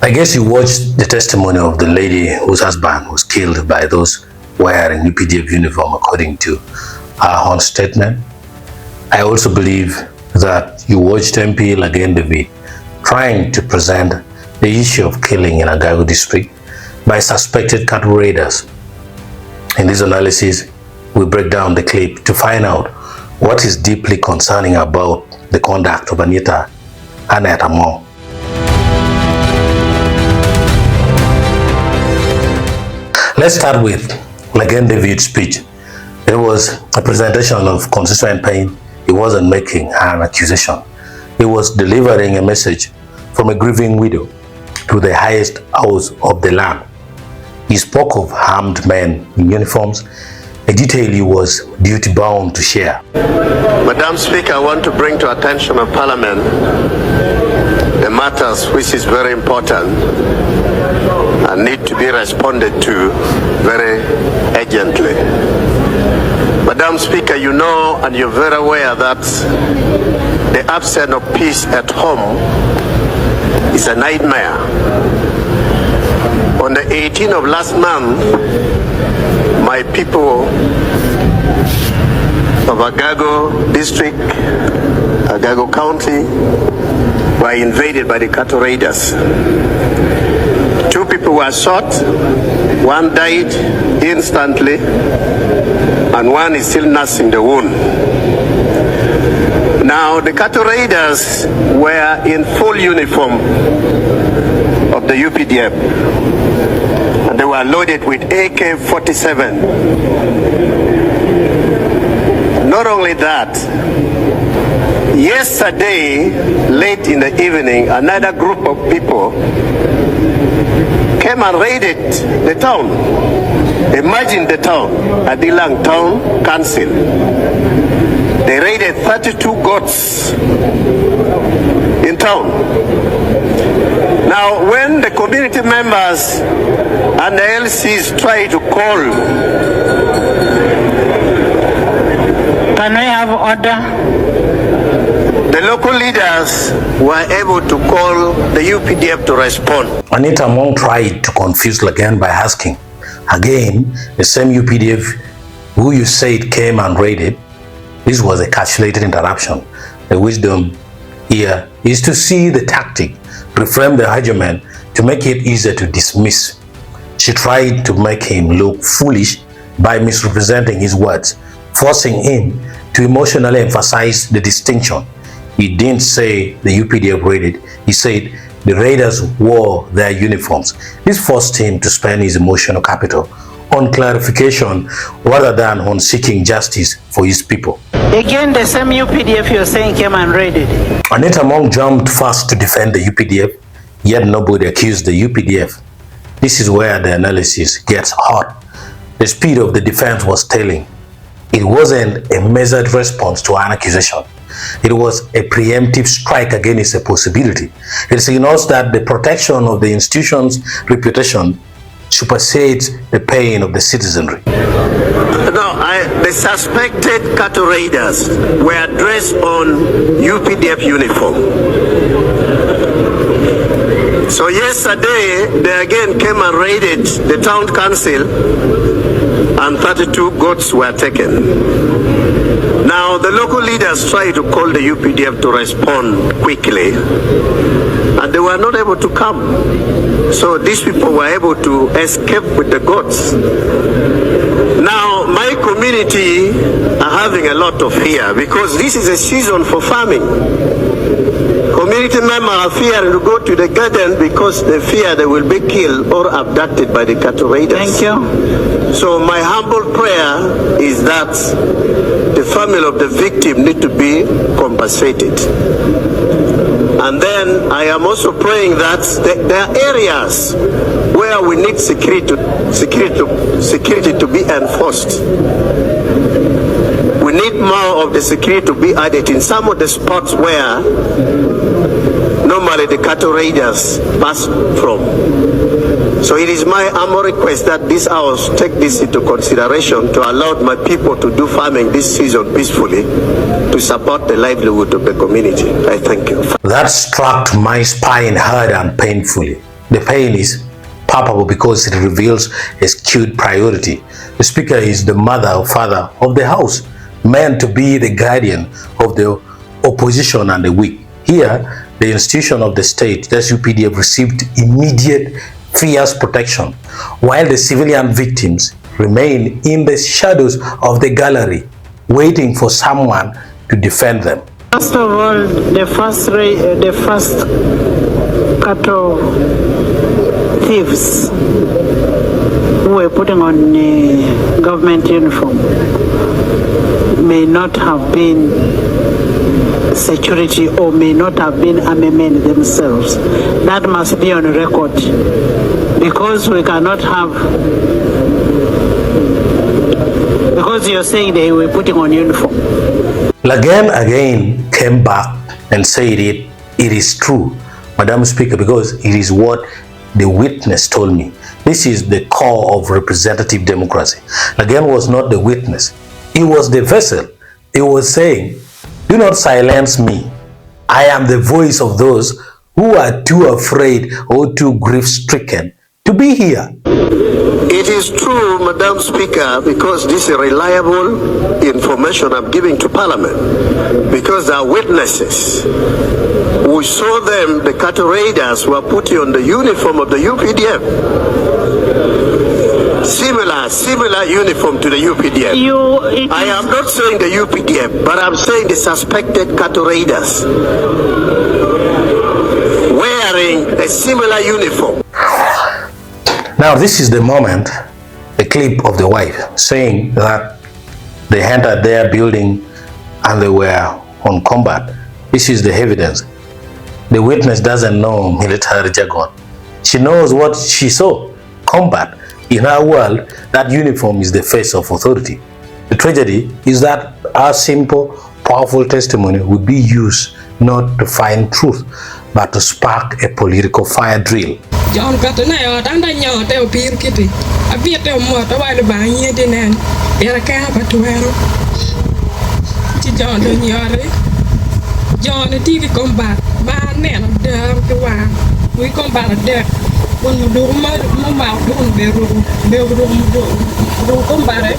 I guess you watched the testimony of the lady whose husband was killed by those wearing UPDF uniform, according to her own statement. I also believe that you watched MP Lagen David trying to present the issue of killing in Agago district by suspected cattle raiders. In this analysis, we break down the clip to find out what is deeply concerning about the conduct of Anita and Anita. Let's start with Lagen David's speech. It was a presentation of constituent pain. He wasn't making an accusation. He was delivering a message from a grieving widow to the highest house of the land. He spoke of armed men in uniforms, a detail he was duty-bound to share. Madam Speaker, I want to bring to attention of Parliament the matters which is very important and need to be responded to very urgently. Madam Speaker, you know and you're very aware that the absence of peace at home is a nightmare. On the 18th of last month, my people of Agago district, Agago county, were invaded by the cattle raiders. 2 people were shot, 1 died instantly, and 1 is still nursing the wound. Now, the cattle raiders were in full uniform of the UPDF, and they were loaded with AK-47. Not only that, yesterday, late in the evening, another group of people came and raided the town. Imagine the town, Adilang Town Council. They raided 32 goats in town. Now, when the community members and the LCs try to call, can we have order? The local leaders were able to call the UPDF to respond. Anita tried to confuse Lagen by asking, again, the same UPDF who you said came and raided. This was a calculated interruption. The wisdom here is to see the tactic, reframe the argument to make it easier to dismiss. She tried to make him look foolish by misrepresenting his words, forcing him to emotionally emphasize the distinction. He didn't say the UPDF raided, he said the raiders wore their uniforms. This forced him to spend his emotional capital on clarification rather than on seeking justice for his people. Again, the same UPDF you're saying came and raided. Anita jumped fast to defend the UPDF, yet nobody accused the UPDF. This is where the analysis gets hot. The speed of the defense was telling. It wasn't a measured response to an accusation. It was a preemptive strike against a possibility. It signals that the protection of the institution's reputation supersedes the pain of the citizenry. No, the suspected cattle raiders were dressed on UPDF uniform. So yesterday, they again came and raided the town council and 32 goats were taken. Now, the local leaders tried to call the UPDF to respond quickly, and they were not able to come. So these people were able to escape with the goats. Now, my community are having a lot of fear because this is a season for farming. Community members are fearing to go to the garden because they fear they will be killed or abducted by the cattle raiders. Thank you. So my humble prayer is that the family of the victim need to be compensated. And then I am also praying that there are areas where we need security to be enforced. We need more of the security to be added in some of the spots where normally the cattle raiders pass from. So it is my humble request that this house take this into consideration to allow my people to do farming this season peacefully to support the livelihood of the community. I thank you. That struck my spine hard and painfully. The pain is palpable because it reveals a skewed priority. The speaker is the mother or father of the house, meant to be the guardian of the opposition and the weak. Here, the institution of the state, that's UPDF, received immediate, fierce protection, while the civilian victims remain in the shadows of the gallery, waiting for someone to defend them. First of all, the first cattle thieves who were putting on government uniform may not have been security or may not have been army men themselves. That must be on record, because we cannot have, because you're saying they were putting on uniform. Lagen again came back and said it is true, Madam Speaker, because it is what the witness told me. This is the core of representative democracy. Lagen was not the witness. He was the vessel. He was saying, do not silence me. I am the voice of those who are too afraid or too grief-stricken to be here. It is true, Madam Speaker, because this is reliable information I'm giving to Parliament, because there are witnesses. We saw them, the cattle raiders were putting on the uniform of the UPDF. Similar uniform to the UPDF. I am not saying the UPDF, but I'm saying the suspected cattle raiders wearing a similar uniform. Now this is the moment, a clip of the wife saying that they entered their building and they were on combat. This is the evidence. The witness doesn't know military jargon. She knows what she saw, combat. In our world, that uniform is the face of authority. The tragedy is that our simple, powerful testimony would be used not to find truth, but to spark a political fire drill. John got an eye and I know they'll be kitty. I beat them more to while buying it in and they're a cab to wear. John, John, the TV combat, man, man, the one. We combat there. When you do my mouth, don't be room, combat.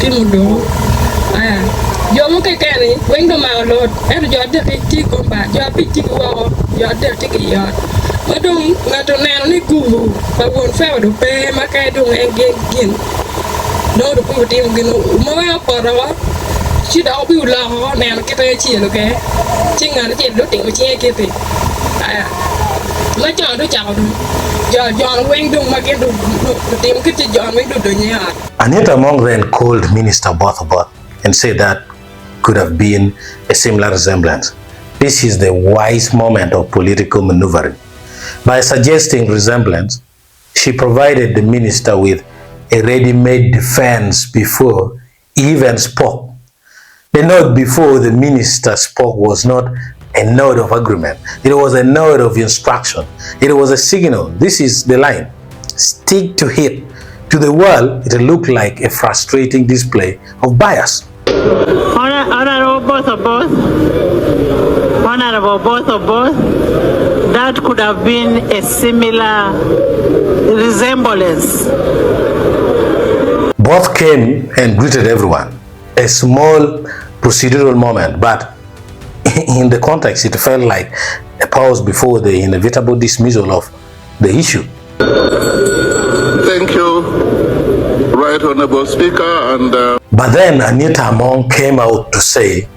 Timudo. You're okay, Kenny. When the my lord, and you're the combat, you're picking wall, you're dirty yard. I don't let a man only Google, but won't fail to pay my cat again. No, the poor team can move for a while. She'd all be long and get a chill, okay? Ching and a looking with a kitty. Let John do John Wing do my get the team kitty John Wing do the yard. Anita Among then called Minister Both and said that could have been a similar resemblance. This is the wise moment of political maneuvering. By suggesting resemblance, she provided the minister with a ready-made defense before he even spoke. The note before the minister spoke was not a note of agreement. It was a note of instruction. It was a signal. This is the line. Stick to it. To the world, it looked like a frustrating display of bias. Honorable both of both, that could have been a similar resemblance. Both came and greeted everyone. A small procedural moment, but in the context, it felt like a pause before the inevitable dismissal of the issue. Thank you, Right Honorable Speaker. But then Anita Among came out to say,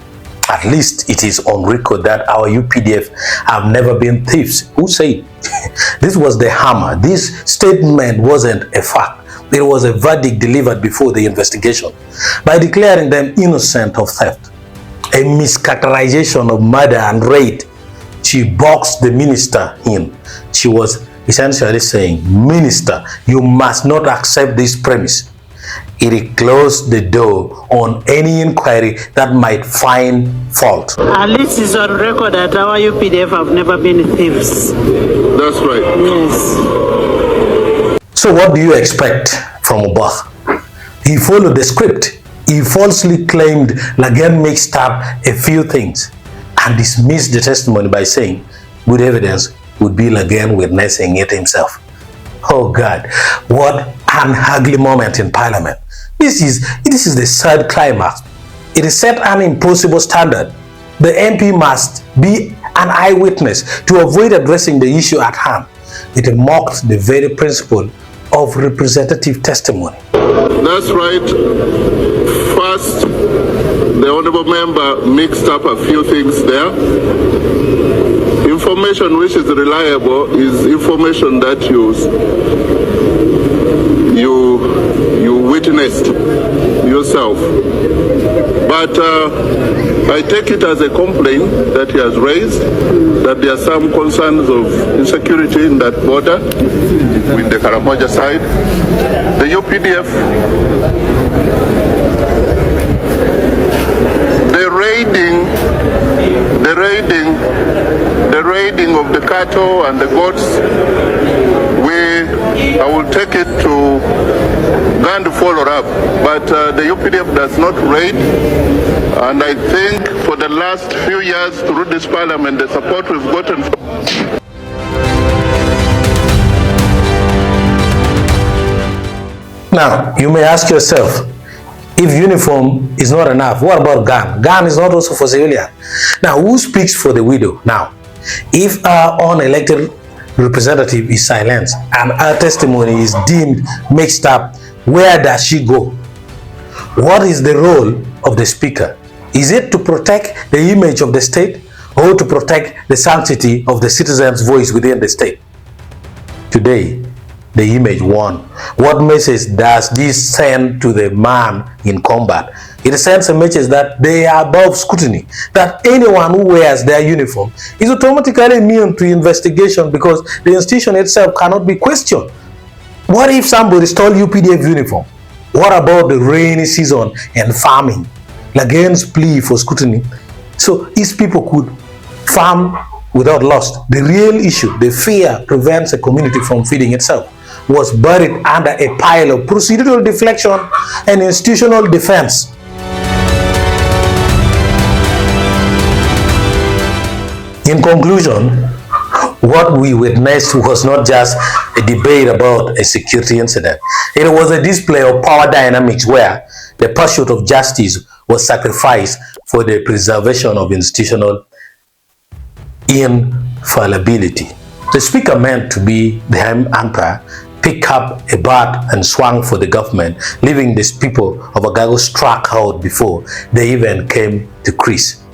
at least it is on record that our UPDF have never been thieves. Who said? This was the hammer. This statement wasn't a fact. It was a verdict delivered before the investigation. By declaring them innocent of theft, a mischaracterization of murder and rape, she boxed the minister in. She was essentially saying, Minister, you must not accept this premise. It closed the door on any inquiry that might find fault. At least it's on record that our UPDF have never been thieves. That's right. Yes. So what do you expect from Obath? He followed the script. He falsely claimed Lagen mixed up a few things and dismissed the testimony by saying, good evidence would be Lagen witnessing it himself. Oh God, what an ugly moment in Parliament. This is the third climax. It is set an impossible standard. The MP must be an eyewitness to avoid addressing the issue at hand. It mocked the very principle of representative testimony. That's right. First, the honorable member mixed up a few things there. Information which is reliable is information that you witnessed yourself. But I take it as a complaint that he has raised, that there are some concerns of insecurity in that border with the Karamoja side. The UPDF, the raiding of the cattle and the goats, I will take it to Uganda to follow up, but the UPDF does not raid, and I think for the last few years through this parliament, the support we've gotten from Now, you may ask yourself, if uniform is not enough, what about gun? Gun is not also for civilian. Now, who speaks for the widow? Now, if our unelected representative is silenced and her testimony is deemed mixed up, where does she go? What is the role of the speaker? Is it to protect the image of the state or to protect the sanctity of the citizen's voice within the state? Today, the image won. What message does this send to the man in Kombat? It sends a message that they are above scrutiny, that anyone who wears their uniform is automatically immune to investigation because the institution itself cannot be questioned. What if somebody stole UPDF uniform? What about the rainy season and farming? Lagen's plea for scrutiny. So these people could farm without loss. The real issue, the fear prevents a community from feeding itself, was buried under a pile of procedural deflection and institutional defense. In conclusion, what we witnessed was not just a debate about a security incident. It was a display of power dynamics where the pursuit of justice was sacrificed for the preservation of institutional infallibility. The speaker, meant to be the umpire, picked up a bat and swung for the government, leaving these people of Agago struck out before they even came to crease.